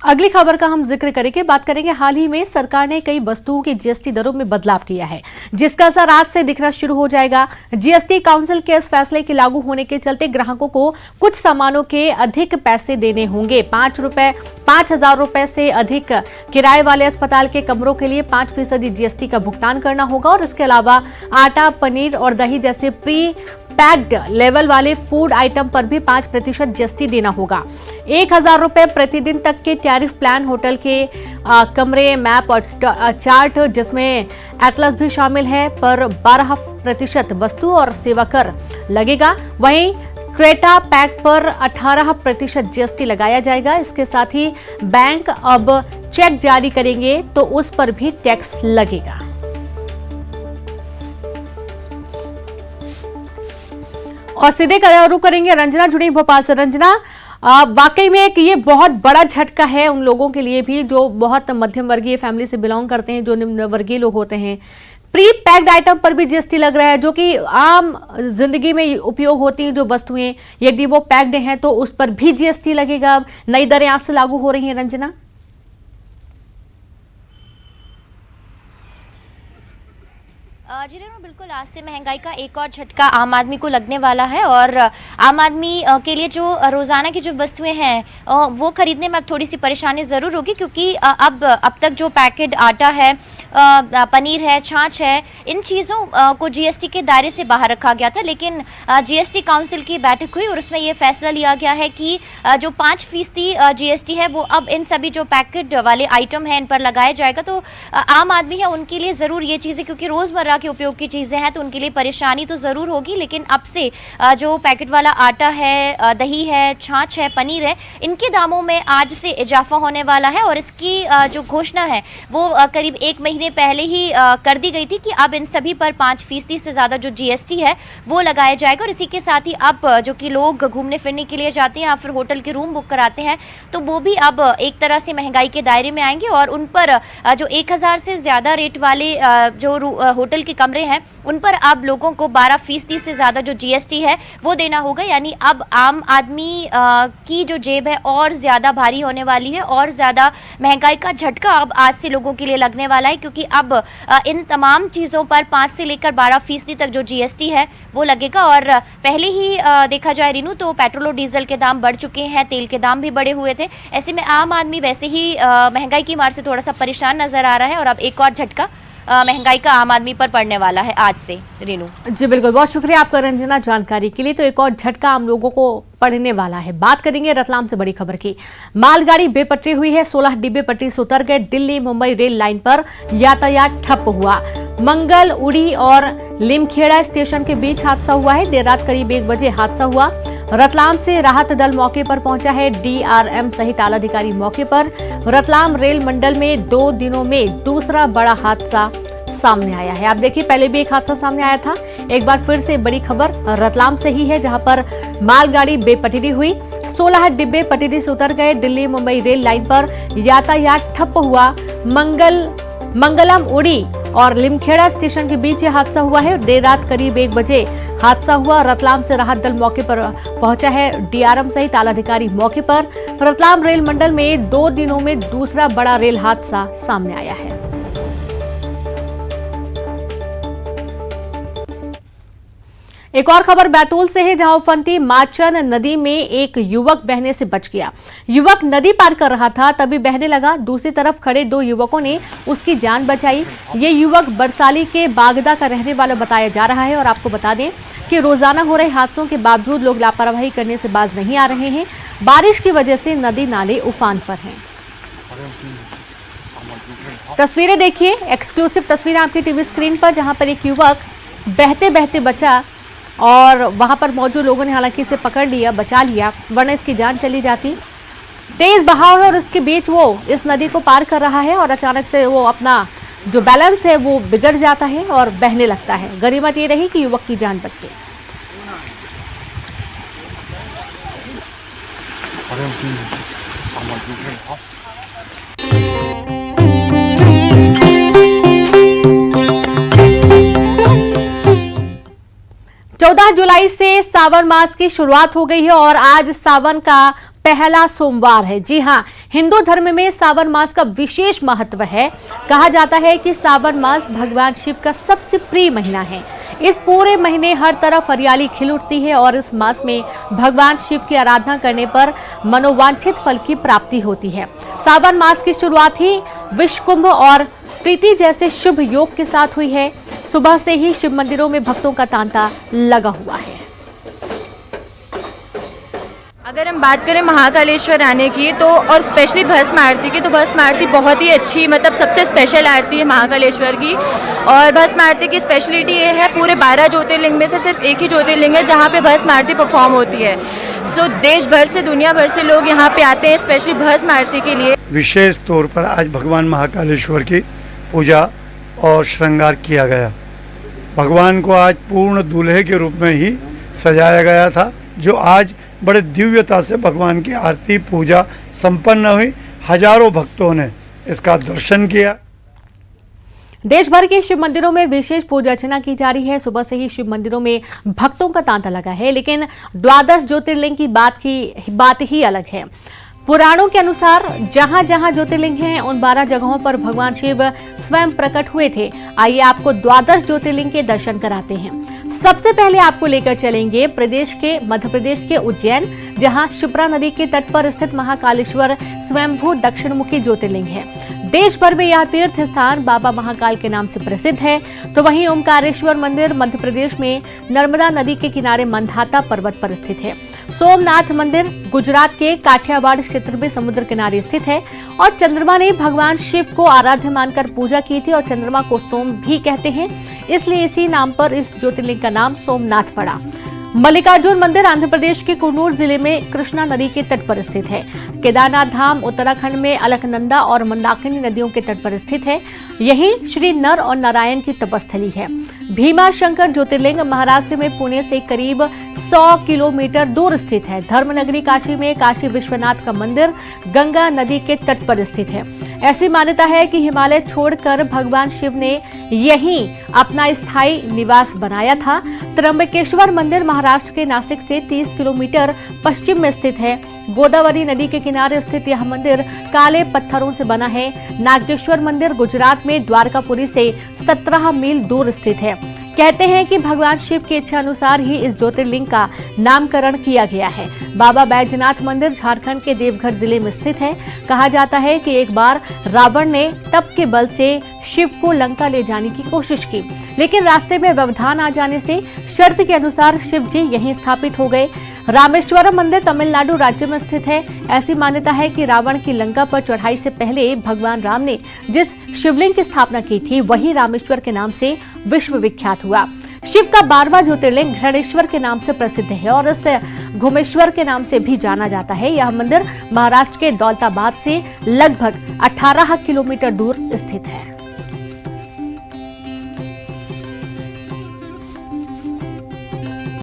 अगली खबर का हम जिक्र करेंगे। बात करेंगे, हाल ही में सरकार ने कई वस्तुओं की जीएसटी दरों में बदलाव किया है, जिसका असर आज से दिखना शुरू हो जाएगा। जीएसटी काउंसिल के इस फैसले के लागू होने के चलते ग्राहकों को कुछ सामानों के अधिक पैसे देने होंगे। 5,000 रुपए से अधिक किराए वाले अस्पताल के कमरों के लिए 5% जीएसटी का भुगतान करना होगा और इसके अलावा आटा, पनीर और दही जैसे प्री पैक्ड लेवल वाले फूड आइटम पर भी 5% जीएसटी देना होगा। 1,000 रुपए प्रतिदिन तक के टैरिफ प्लान, होटल के कमरे, मैप और चार्ट जिसमें एटलस भी शामिल है, पर 12% वस्तु और सेवा कर लगेगा। वहीं क्रेटा पैक पर 18% जीएसटी लगाया जाएगा। इसके साथ ही बैंक अब चेक जारी करेंगे तो उस पर भी टैक्स लगेगा। और सीधे रुख करेंगे, रंजना जुड़ी भोपाल से। रंजना, वाकई में एक ये बहुत बड़ा झटका है उन लोगों के लिए भी जो बहुत मध्यम वर्गीय फैमिली से बिलोंग करते हैं, जो निम्न वर्गीय लोग होते हैं। प्री पैक्ड आइटम पर भी जीएसटी लग रहा है, जो कि आम जिंदगी में उपयोग होती हैं जो वस्तुएं, यदि वो पैक्ड हैं तो उस पर भी जीएसटी लगेगा। नई दरें आज से लागू हो रही हैं। रंजना, जी रेणु, बिल्कुल आज से महंगाई का एक और झटका आम आदमी को लगने वाला है और आम आदमी के लिए जो रोजाना की जो वस्तुएं हैं वो खरीदने में अब थोड़ी सी परेशानी जरूर होगी, क्योंकि अब तक जो पैकेट आटा है, पनीर है, छाछ है, इन चीज़ों को जीएसटी के दायरे से बाहर रखा गया था। लेकिन जीएसटी काउंसिल की बैठक हुई और उसमें ये फैसला लिया गया है कि जो 5% जीएसटी है वो अब इन सभी जो पैकेट वाले आइटम हैं इन पर लगाया जाएगा। तो आम आदमी है उनके लिए ज़रूर ये चीज़ें, क्योंकि रोज़मर्रा के उपयोग की चीज़ें हैं तो उनके लिए परेशानी तो ज़रूर होगी। लेकिन अब से जो पैकेट वाला आटा है, दही है, छाछ है, पनीर है, इनके दामों में आज से इजाफा होने वाला है और इसकी जो घोषणा है वो करीब 1 महीने पहले ही कर दी गई थी कि अब इन सभी पर 5% से ज़्यादा जो जीएसटी है वो लगाया जाएगा। और इसी के साथ ही अब जो कि लोग घूमने फिरने के लिए जाते हैं या फिर होटल के रूम बुक कराते हैं तो वो भी अब एक तरह से महंगाई के दायरे में आएंगे और उन पर जो 1,000 से ज़्यादा रेट वाले जो होटल के कमरे हैं उन पर अब लोगों को 12% से ज़्यादा जो जीएसटी है वो देना होगा। यानी अब आम आदमी की जो जेब है और ज़्यादा भारी होने वाली है और ज़्यादा महंगाई का झटका अब आज से लोगों के लिए लगने वाला है, क्योंकि अब इन तमाम चीज़ों पर 5 से लेकर 12% तक जो जीएसटी है वो लगेगा। और पहले ही देखा जाए रीनू तो पेट्रोल और डीजल के दाम बढ़ चुके हैं, तेल के दाम भी बढ़े हुए थे। ऐसे में आम आदमी वैसे ही महंगाई की मार से थोड़ा सा परेशान नजर आ रहा है और अब एक और झटका महंगाई का आम आदमी पर पड़ने वाला है आज से। रीनू जी बिल्कुल, बहुत शुक्रिया आपका रंजना जानकारी के लिए। तो एक और झटका आम लोगों को पड़ने वाला है। बात करेंगे रतलाम से बड़ी खबर की। मालगाड़ी बेपटरी हुई है, 16 डिब्बे पटरी से उतर गए। दिल्ली मुंबई रेल लाइन पर यातायात ठप हुआ। मंगल उड़ी और लिमखेड़ा स्टेशन के बीच हादसा हुआ है। देर रात करीब 1 बजे हादसा हुआ। रतलाम से राहत दल मौके पर पहुंचा है, डीआरएम सहित आला अधिकारी मौके पर। रतलाम रेल मंडल में 2 दिनों में दूसरा बड़ा हादसा सामने आया है। आप देखिए, पहले भी एक हादसा सामने आया था। एक बार फिर से बड़ी खबर रतलाम से ही है, जहां पर मालगाड़ी बेपटरी हुई। 16 डिब्बे पटरी से उतर गए। दिल्ली मुंबई रेल लाइन पर यातायात ठप हुआ। मंगलम उड़ी और लिमखेड़ा स्टेशन के बीच यह हादसा हुआ है। देर रात करीब 1 बजे हादसा हुआ। रतलाम से राहत दल मौके पर पहुंचा है, डीआरएम सहित आला अधिकारी मौके पर। रतलाम रेल मंडल में 2 दिनों में दूसरा बड़ा रेल हादसा सामने आया है। एक और खबर बैतूल से है, जहां उफनती माचन नदी में एक युवक बहने से बच गया। युवक नदी पार कर रहा था, तभी बहने लगा। दूसरी तरफ खड़े 2 युवकों ने उसकी जान बचाई। ये युवक बरसाली के बागदा का रहने वाला बताया जा रहा है। और आपको बता दें कि रोजाना हो रहे हादसों के बावजूद लोग लापरवाही करने से बाज नहीं आ रहे हैं। बारिश की वजह से नदी नाले उफान पर हैं। तस्वीरें देखिए, एक्सक्लूसिव तस्वीरें आपकी टीवी स्क्रीन पर, जहां पर एक युवक बहते बहते बचा और वहां पर मौजूद लोगों ने हालांकि इसे पकड़ लिया, बचा लिया, वरना इसकी जान चली जाती। तेज बहाव है और इसके बीच वो इस नदी को पार कर रहा है और अचानक से वो अपना जो बैलेंस है वो बिगड़ जाता है और बहने लगता है। गनीमत ये रही कि युवक की जान बच गई। 14 जुलाई से सावन मास की शुरुआत हो गई है और आज सावन का पहला सोमवार है। जी हां, हिंदू धर्म में सावन मास का विशेष महत्व है। कहा जाता है कि सावन मास भगवान शिव का सबसे प्रिय महीना है। इस पूरे महीने हर तरफ हरियाली खिल उठती है और इस मास में भगवान शिव की आराधना करने पर मनोवांछित फल की प्राप्ति होती है। सावन मास की शुरुआत ही विश्व कुंभ और प्रीति जैसे शुभ योग के साथ हुई है। सुबह से ही शिव मंदिरों में भक्तों का तांता लगा हुआ है। अगर हम बात करें महाकालेश्वर आने की तो और स्पेशली भस्म आरती की, तो भस्म आरती बहुत ही अच्छी, मतलब सबसे स्पेशल आरती है महाकालेश्वर की। और भस्म आरती की स्पेशलिटी ये है, पूरे 12 ज्योतिर्लिंग में से सिर्फ एक ही ज्योतिर्लिंग है जहाँ पे भस्म आरती परफॉर्म होती है। सो देश भर से, दुनिया भर से लोग यहाँ पे आते हैं स्पेशली भस्म आरती के लिए। विशेष तौर पर आज भगवान महाकालेश्वर की पूजा और श्रृंगार किया गया। भगवान को आज पूर्ण दूल्हे के रूप में ही सजाया गया था, जो आज बड़े दिव्यता से भगवान की आरती पूजा संपन्न हुई। हजारों भक्तों ने इसका दर्शन किया। देश भर के शिव मंदिरों में विशेष पूजा अर्चना की जा रही है। सुबह से ही शिव मंदिरों में भक्तों का तांता लगा है, लेकिन द्वादश ज्योतिर्लिंग की बात ही अलग है। पुराणों के अनुसार जहां जहां ज्योतिर्लिंग हैं, उन 12 जगहों पर भगवान शिव स्वयं प्रकट हुए थे। आइए आपको द्वादश ज्योतिर्लिंग के दर्शन कराते हैं। सबसे पहले आपको लेकर चलेंगे मध्य प्रदेश के उज्जैन, जहां शिप्रा नदी के तट पर स्थित महाकालेश्वर स्वयंभू दक्षिणमुखी ज्योतिर्लिंग है। देश भर में यह तीर्थ स्थान बाबा महाकाल के नाम से प्रसिद्ध है। तो वहीं ओमकारेश्वर मंदिर मध्य प्रदेश में नर्मदा नदी के किनारे मंधाता पर्वत पर स्थित है। सोमनाथ मंदिर गुजरात के काठियावाड़ क्षेत्र में समुद्र किनारे स्थित है। और चंद्रमा ने भगवान शिव को आराध्य मानकर पूजा की थी और चंद्रमा को सोम भी कहते हैं, इसलिए इसी नाम पर इस ज्योतिर्लिंग का नाम सोमनाथ पड़ा। मल्लिकार्जुन मंदिर आंध्र प्रदेश के कुन्नूर जिले में कृष्णा नदी के तट पर स्थित है। केदारनाथ धाम उत्तराखंड में अलकनंदा और मंदाकिनी नदियों के तट पर स्थित है। यही श्री नर और नारायण की तपस्थली है। भीमा शंकर ज्योतिर्लिंग महाराष्ट्र में पुणे से करीब 100 किलोमीटर दूर स्थित है। धर्मनगरी काशी में काशी विश्वनाथ का मंदिर गंगा नदी के तट पर स्थित है। ऐसी मान्यता है कि हिमालय छोड़कर भगवान शिव ने यहीं अपना स्थायी निवास बनाया था। त्र्यंबकेश्वर मंदिर महाराष्ट्र के नासिक से 30 किलोमीटर पश्चिम में स्थित है। गोदावरी नदी के किनारे स्थित यह मंदिर काले पत्थरों से बना है। नागेश्वर मंदिर गुजरात में द्वारकापुरी से 17 मील दूर स्थित है। कहते हैं कि भगवान शिव की इच्छा अनुसार ही इस ज्योतिर्लिंग का नामकरण किया गया है। बाबा बैजनाथ मंदिर झारखंड के देवघर जिले में स्थित है। कहा जाता है कि एक बार रावण ने तप के बल से शिव को लंका ले जाने की कोशिश की, लेकिन रास्ते में व्यवधान आ जाने से शर्त के अनुसार शिव जी यहीं स्थापित हो गए। रामेश्वरम मंदिर तमिलनाडु राज्य में स्थित है। ऐसी मान्यता है कि रावण की लंका पर चढ़ाई से पहले भगवान राम ने जिस शिवलिंग की स्थापना की थी, वही रामेश्वर के नाम से विश्व विख्यात हुआ। शिव का 12वां ज्योतिर्लिंग घृणेश्वर के नाम से प्रसिद्ध है और इसे घुमेश्वर के नाम से भी जाना जाता है। यह मंदिर महाराष्ट्र के दौलताबाद से लगभग 18 किलोमीटर दूर स्थित है।